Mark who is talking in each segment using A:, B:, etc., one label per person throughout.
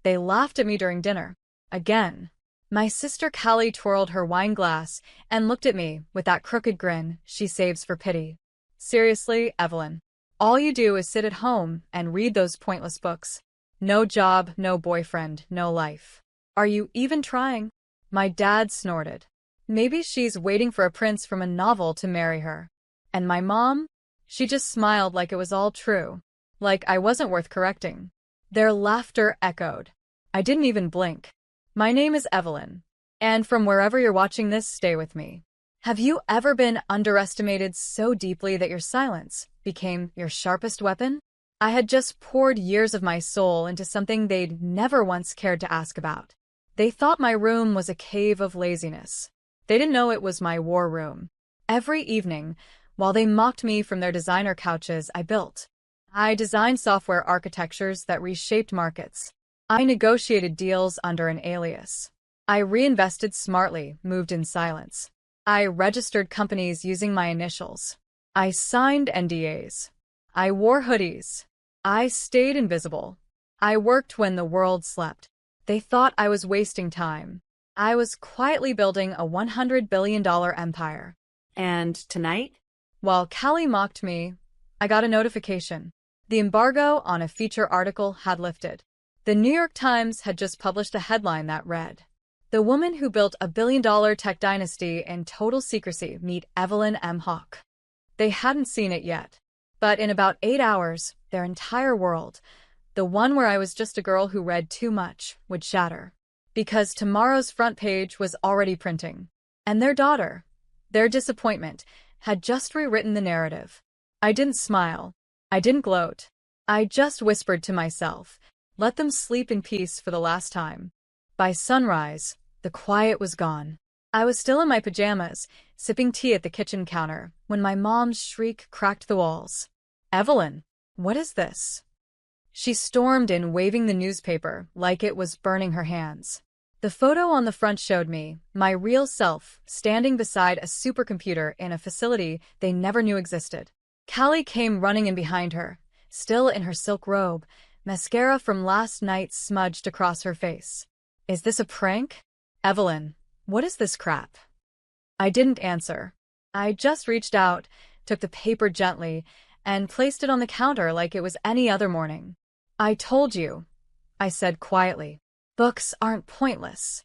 A: They laughed at me during dinner. Again. My sister Callie twirled her wine glass and looked at me with that crooked grin she saves for pity. Seriously, Evelyn. All you do is sit at home and read those pointless books. No job, no boyfriend, no life. Are you even trying? My dad snorted. Maybe she's waiting for a prince from a novel to marry her. And my mom? She just smiled like it was all true. Like I wasn't worth correcting. Their laughter echoed. I didn't even blink. My name is Evelyn. And from wherever you're watching this, stay with me. Have you ever been underestimated so deeply that your silence became your sharpest weapon? I had just poured years of my soul into something they'd never once cared to ask about. They thought my room was a cave of laziness. They didn't know it was my war room. Every evening, while they mocked me from their designer couches, I built. I designed software architectures that reshaped markets. I negotiated deals under an alias. I reinvested smartly, moved in silence. I registered companies using my initials. I signed NDAs. I wore hoodies. I stayed invisible. I worked when the world slept. They thought I was wasting time. I was quietly building a $100 billion empire.
B: And tonight?
A: While Callie mocked me, I got a notification. The embargo on a feature article had lifted. The New York Times had just published a headline that read, "The woman who built a billion-dollar tech dynasty in total secrecy, meet Evelyn M. Hawke." They hadn't seen it yet. But in about 8 hours, their entire world, the one where I was just a girl who read too much, would shatter. Because tomorrow's front page was already printing. And their daughter, their disappointment, had just rewritten the narrative. I didn't smile. I didn't gloat. I just whispered to myself, let them sleep in peace for the last time. By sunrise, the quiet was gone. I was still in my pajamas, sipping tea at the kitchen counter, when my mom's shriek cracked the walls. "Evelyn, what is this?" She stormed in, waving the newspaper like it was burning her hands. The photo on the front showed me, my real self, standing beside a supercomputer in a facility they never knew existed. Callie came running in behind her, still in her silk robe, mascara from last night smudged across her face. "Is this a prank? Evelyn, what is this crap?" I didn't answer. I just reached out, took the paper gently, and placed it on the counter like it was any other morning. "I told you," I said quietly. "Books aren't pointless."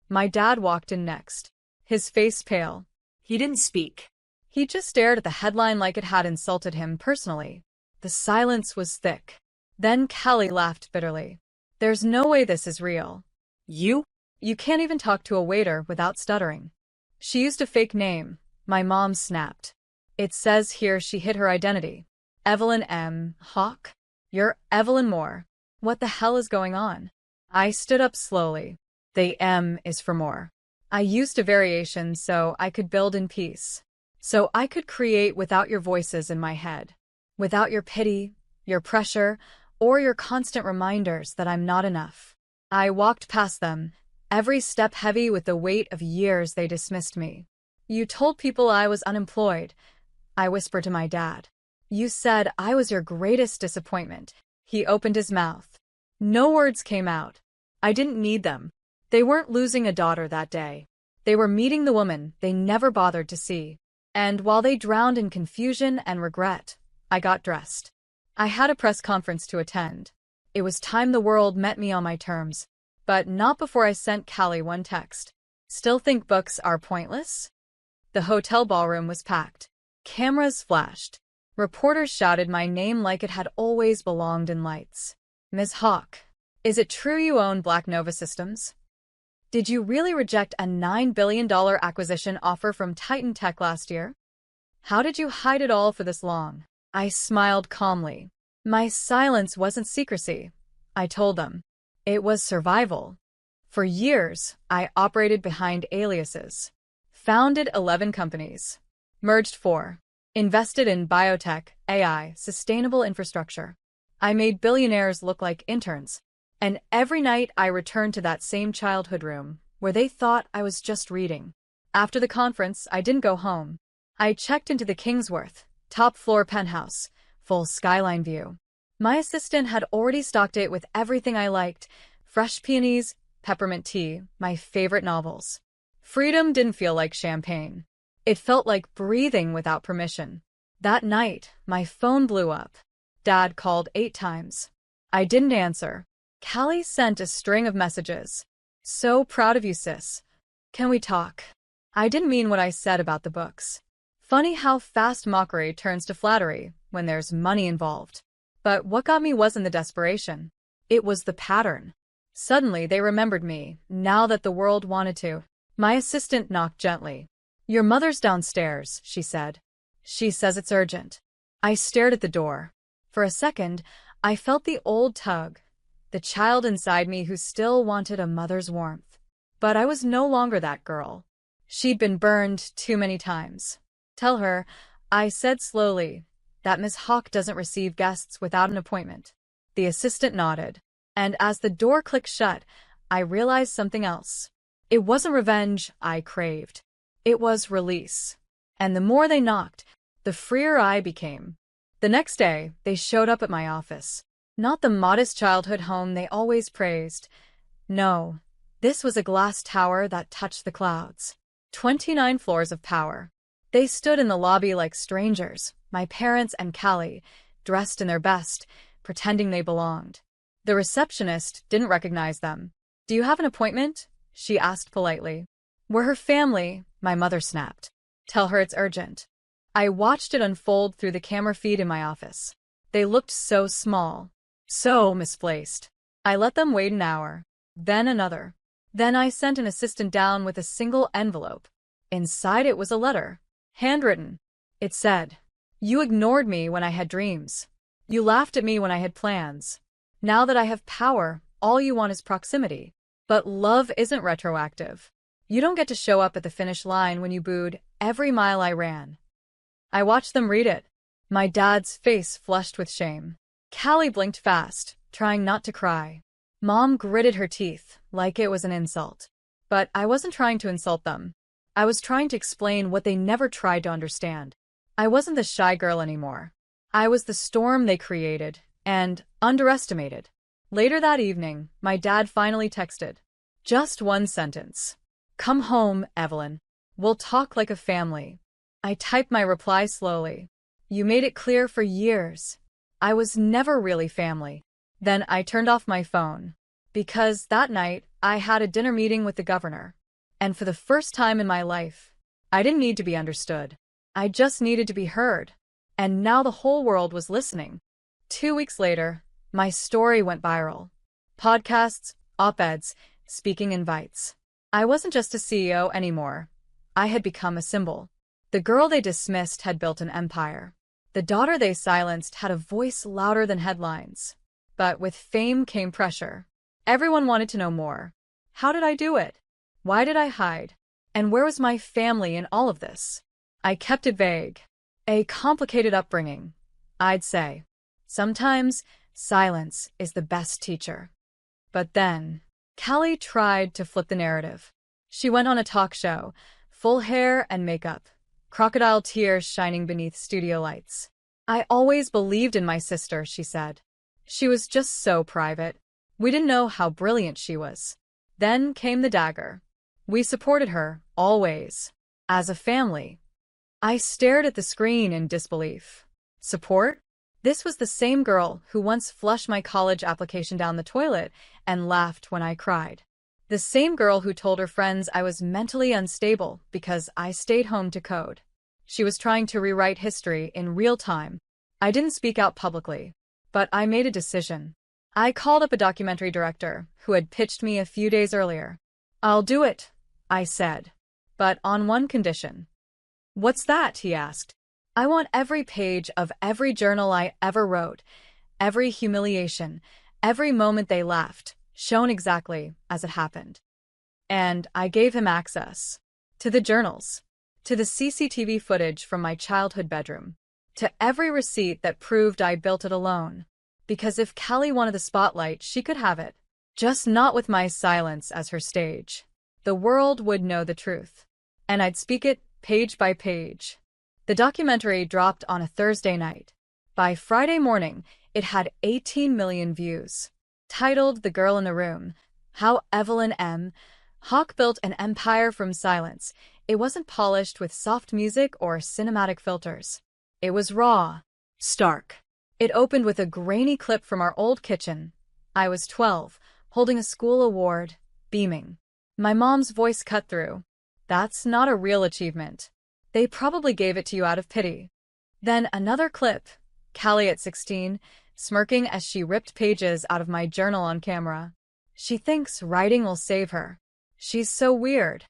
A: My dad walked in next, his face pale.
B: He didn't speak.
A: He just stared at the headline like it had insulted him personally. The silence was thick. Then Callie laughed bitterly. "There's no way this is real."
B: You?
A: "You can't even talk to a waiter without stuttering." She used a fake name. My mom snapped. "It says here she hid her identity. Evelyn M. Hawke? You're Evelyn Moore. What the hell is going on?" I stood up slowly. The M is for more. I used a variation so I could build in peace. So I could create without your voices in my head. Without your pity, your pressure, or your constant reminders that I'm not enough. I walked past them, every step heavy with the weight of years they dismissed me. "You told people I was unemployed," I whispered to my dad. "You said I was your greatest disappointment." He opened his mouth. No words came out. I didn't need them. They weren't losing a daughter that day. They were meeting the woman they never bothered to see. And while they drowned in confusion and regret, I got dressed. I had a press conference to attend. It was time the world met me on my terms. But not before I sent Callie one text. "Still think books are pointless?" The hotel ballroom was packed. Cameras flashed. Reporters shouted my name like it had always belonged in lights. "Ms. Hawke, is it true you own Black Nova Systems? Did you really reject a $9 billion acquisition offer from Titan Tech last year? How did you hide it all for this long?" I smiled calmly. My silence wasn't secrecy, I told them. It was survival. For years, I operated behind aliases. Founded 11 companies. Merged 4. Invested in biotech, AI, sustainable infrastructure. I made billionaires look like interns. And every night I returned to that same childhood room, where they thought I was just reading. After the conference, I didn't go home. I checked into the Kingsworth, top-floor penthouse, full skyline view. My assistant had already stocked it with everything I liked, Fresh peonies, peppermint tea, my favorite novels. Freedom didn't feel like champagne. It felt like breathing without permission. That night, my phone blew up. Dad called 8 times. I didn't answer. Callie sent a string of messages. So proud of you, sis. Can we talk? I didn't mean what I said about the books. Funny how fast mockery turns to flattery when there's money involved. But what got me wasn't the desperation. It was the pattern. Suddenly, they remembered me, now that the world wanted to. My assistant knocked gently. Your mother's downstairs, she said. She says it's urgent. I stared at the door. For a second, I felt the old tug, the child inside me who still wanted a mother's warmth. But I was no longer that girl. She'd been burned too many times. Tell her, I said slowly, that Miss Hawk doesn't receive guests without an appointment. The assistant nodded, and as the door clicked shut, I realized something else. It wasn't revenge I craved. It was release. And the more they knocked, the freer I became. The next day, they showed up at my office. Not the modest childhood home they always praised. No, this was a glass tower that touched the clouds. 29 floors of power. They stood in the lobby like strangers, my parents and Callie, dressed in their best, pretending they belonged. The receptionist didn't recognize them. Do you have an appointment? She asked politely. We're her family, my mother snapped. Tell her it's urgent. I watched it unfold through the camera feed in my office. They looked so small, so misplaced. I let them wait an hour, then another. Then I sent an assistant down with a single envelope. Inside it was a letter, handwritten. It said, You ignored me when I had dreams. You laughed at me when I had plans. Now that I have power, all you want is proximity. But love isn't retroactive. You don't get to show up at the finish line when you booed every mile I ran. I watched them read it. My dad's face flushed with shame. Callie blinked fast, trying not to cry. Mom gritted her teeth, like it was an insult. But I wasn't trying to insult them. I was trying to explain what they never tried to understand. I wasn't the shy girl anymore. I was the storm they created and underestimated. Later that evening, my dad finally texted. Just one sentence. Come home, Evelyn. We'll talk like a family. I typed my reply slowly. You made it clear for years. I was never really family. Then I turned off my phone. Because that night, I had a dinner meeting with the governor. And for the first time in my life, I didn't need to be understood. I just needed to be heard. And now the whole world was listening. 2 weeks later, my story went viral. Podcasts, op-eds, speaking invites. I wasn't just a CEO anymore. I had become a symbol. The girl they dismissed had built an empire. The daughter they silenced had a voice louder than headlines. But with fame came pressure. Everyone wanted to know more. How did I do it? Why did I hide? And where was my family in all of this? I kept it vague. A complicated upbringing, I'd say. Sometimes, silence is the best teacher. But then, Callie tried to flip the narrative. She went on a talk show, full hair and makeup, crocodile tears shining beneath studio lights. I always believed in my sister, she said. She was just so private. We didn't know how brilliant she was. Then came the dagger. We supported her, always. As a family. I stared at the screen in disbelief. Support? This was the same girl who once flushed my college application down the toilet and laughed when I cried. The same girl who told her friends I was mentally unstable because I stayed home to code. She was trying to rewrite history in real time. I didn't speak out publicly, but I made a decision. I called up a documentary director who had pitched me a few days earlier. I'll do it, I said, but on one condition. What's that? He asked. I want every page of every journal I ever wrote, every humiliation, every moment they laughed, shown exactly as it happened. And I gave him access to the journals, to the CCTV footage from my childhood bedroom, to every receipt that proved I built it alone. Because if Callie wanted the spotlight, she could have it, just not with my silence as her stage. The world would know the truth, and I'd speak it page by page. The documentary dropped on a Thursday night. By Friday morning, it had 18 million views. titled The Girl in the Room, How Evelyn M. Hawke Built an Empire from Silence. It wasn't polished with soft music or cinematic filters. It was raw, stark. It opened with a grainy clip from our old kitchen. I was 12, holding a school award, beaming. My mom's voice cut through. That's not a real achievement. They probably gave it to you out of pity. Then another clip, Callie at 16, smirking as she ripped pages out of my journal on camera. She thinks writing will save her. She's so weird.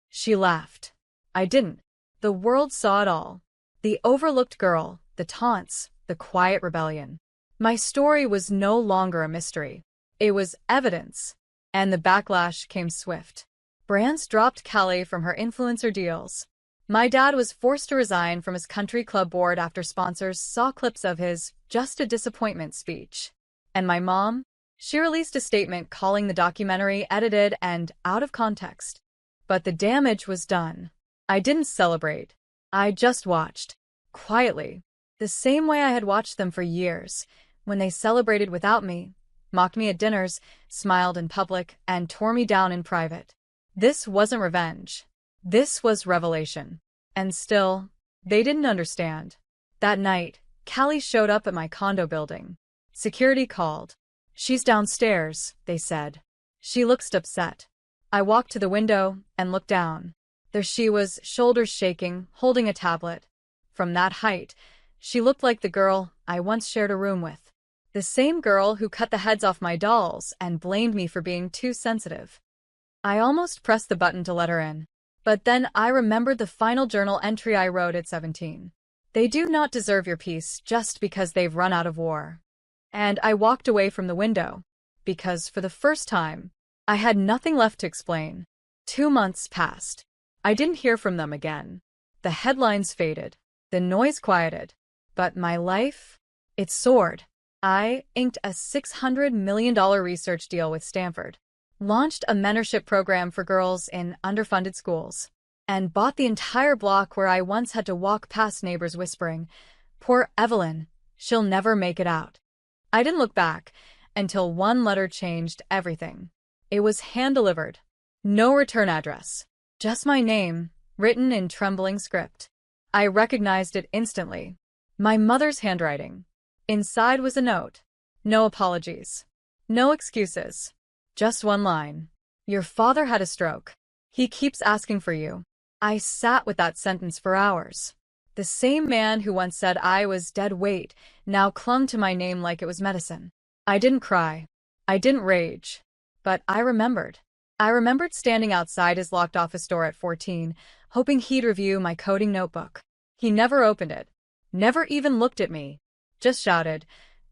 A: She laughed. I didn't. The world saw it all. The overlooked girl, the taunts, the quiet rebellion. My story was no longer a mystery. It was evidence. And the backlash came swift. Brands dropped Callie from her influencer deals. My dad was forced to resign from his country club board after sponsors saw clips of his "just a disappointment" speech. And my mom? She released a statement calling the documentary edited and out of context. But the damage was done. I didn't celebrate. I just watched. Quietly. The same way I had watched them for years, when they celebrated without me, mocked me at dinners, smiled in public, and tore me down in private. This wasn't revenge. This was revelation. And still, they didn't understand. That night, Callie showed up at my condo building. Security called. "She's downstairs," they said. She looked upset. I walked to the window and looked down. There she was, shoulders shaking, holding a tablet. From that height, she looked like the girl I once shared a room with. The same girl who cut the heads off my dolls and blamed me for being too sensitive. I almost pressed the button to let her in. But then I remembered the final journal entry I wrote at 17. They do not deserve your peace just because they've run out of war. And I walked away from the window, because for the first time, I had nothing left to explain. 2 months passed. I didn't hear from them again. The headlines faded. The noise quieted. But my life? It soared. I inked a $600 million research deal with Stanford, launched a mentorship program for girls in underfunded schools, and bought the entire block where I once had to walk past neighbors whispering, "Poor Evelyn, she'll never make it out." I didn't look back until one letter changed everything. It was hand-delivered. No return address. Just my name, written in trembling script. I recognized it instantly. My mother's handwriting. Inside was a note. No apologies. No excuses. Just one line. "Your father had a stroke. He keeps asking for you." I sat with that sentence for hours. The same man who once said I was dead weight now clung to my name like it was medicine. I didn't cry. I didn't rage. But I remembered. I remembered standing outside his locked office door at 14, hoping he'd review my coding notebook. He never opened it. Never even looked at me. Just shouted,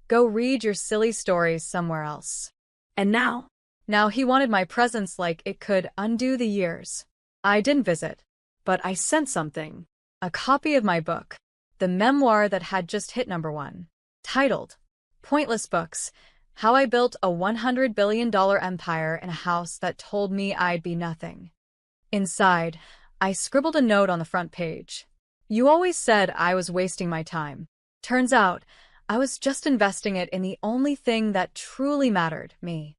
A: "Go read your silly stories somewhere else."
B: And now?
A: Now he wanted my presence like it could undo the years. I didn't visit.
B: But I sent something.
A: A copy of my book, the memoir that had just hit #1, titled, "Pointless Books, How I Built a $100 billion Empire in a House That Told Me I'd Be Nothing." Inside, I scribbled a note on the front page. "You always said I was wasting my time. Turns out, I was just investing it in the only thing that truly mattered, me."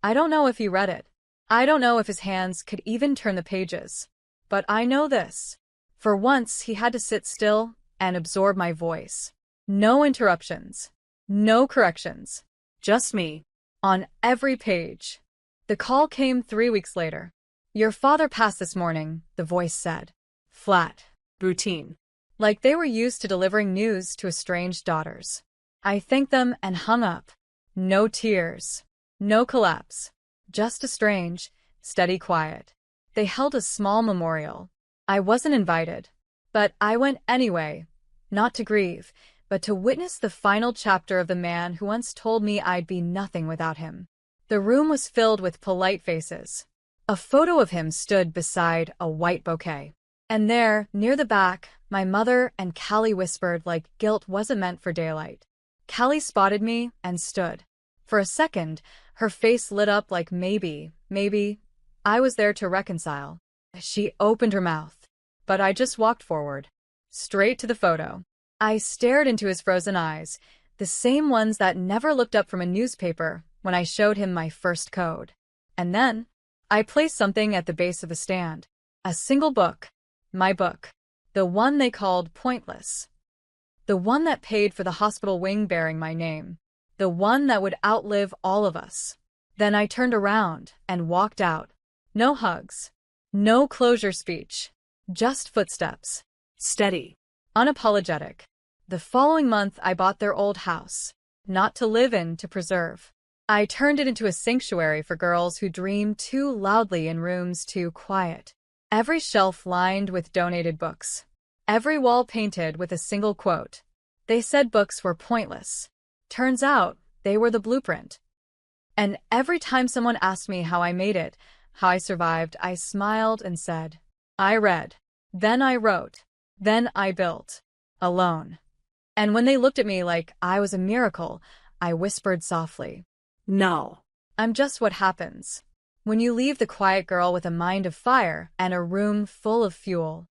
A: I don't know if he read it. I don't know if his hands could even turn the pages. But I know this. For once, he had to sit still and absorb my voice. No interruptions. No corrections. Just me. On every page. The call came 3 weeks later. "Your father passed this morning," the voice said. Flat.
B: Routine.
A: Like they were used to delivering news to estranged daughters. I thanked them and hung up. No tears. No collapse. Just a strange, steady quiet. They held a small memorial. I wasn't invited. But I went anyway. Not to grieve, but to witness the final chapter of the man who once told me I'd be nothing without him. The room was filled with polite faces. A photo of him stood beside a white bouquet. And there, near the back, my mother and Callie whispered like guilt wasn't meant for daylight. Callie spotted me and stood. For a second, her face lit up like maybe, I was there to reconcile. She opened her mouth. But I just walked forward. Straight to the photo. I stared into his frozen eyes, the same ones that never looked up from a newspaper when I showed him my first code. And then, I placed something at the base of the stand. A single book. My book. The one they called pointless. The one that paid for the hospital wing bearing my name. The one that would outlive all of us. Then I turned around and walked out. No hugs. No closure speech. Just footsteps.
B: Steady.
A: Unapologetic. The following month I bought their old house. Not to live in, to preserve. I turned it into a sanctuary for girls who dream too loudly in rooms too quiet. Every shelf lined with donated books. Every wall painted with a single quote. They said books were pointless. Turns out, they were the blueprint. And every time someone asked me how I made it, how I survived, I smiled and said, I read. Then I wrote. Then I built. Alone. And when they looked at me like I was a miracle, I whispered softly,
B: No.
A: I'm just what happens when you leave the quiet girl with a mind of fire and a room full of fuel.